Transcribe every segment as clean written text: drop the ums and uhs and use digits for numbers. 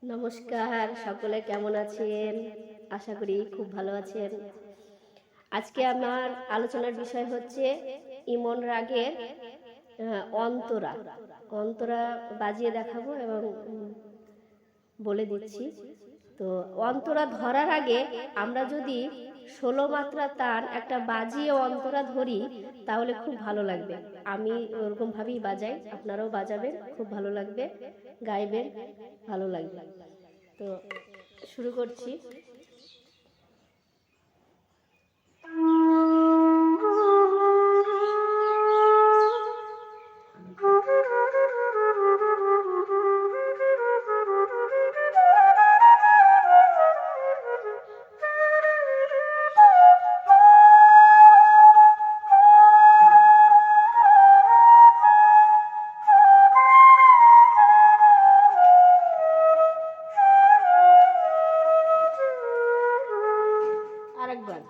নমস্কার, সকলে কেমন আছেন? আশা করি খুব ভালো আছেন। আজকে আমার আলোচনার বিষয় হচ্ছে ইমন রাগের অন্তরা। অন্তরা বাজিয়ে দেখাবো এবং বলে দিচ্ছি। তো অন্তরা ধরার আগে আমরা যদি 16 মাত্রা তার একটা বাজিয়ে অন্তরা ধরি তাহলে খুব ভালো লাগবে। আমি ওরকম ভাবেই বাজাই, আপনারাও বাজাবেন, খুব ভালো লাগবে, গাইবেন, ভালো লাগবে। তো শুরু করছি। আরেকবার।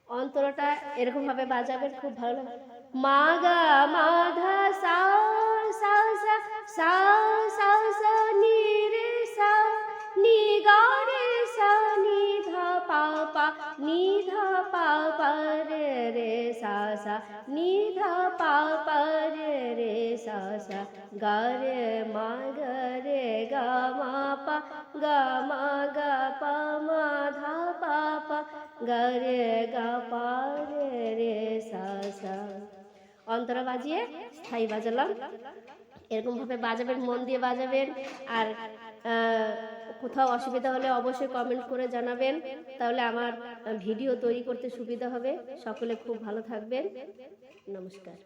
অন্তরটা এরকম ভাবে বাজাবেন, খুব ভালো লাগে। মা গা মা ধা সা সা সা সা সা সা নি রে সা নি গা রে সা নি ধা পা পা নি ধা পা পা রে রে সা সা নি ধা পা পা রে রে সা সা গা রে মা গা রে গা মা পা গা মা গা পা মা ধা পা পা গা রে গা পা রে রে সা সা। অন্তরা বাজিয়ে স্থায়ী বাজালাম। এরকম ভাবে বাজাবেন, মন দিয়ে বাজাবেন। আর কোথাও অসুবিধা হলে অবশ্যই কমেন্ট করে জানাবেন, তাহলে আমার ভিডিও তৈরি করতে সুবিধা হবে। সকলে খুব ভালো থাকবেন। নমস্কার।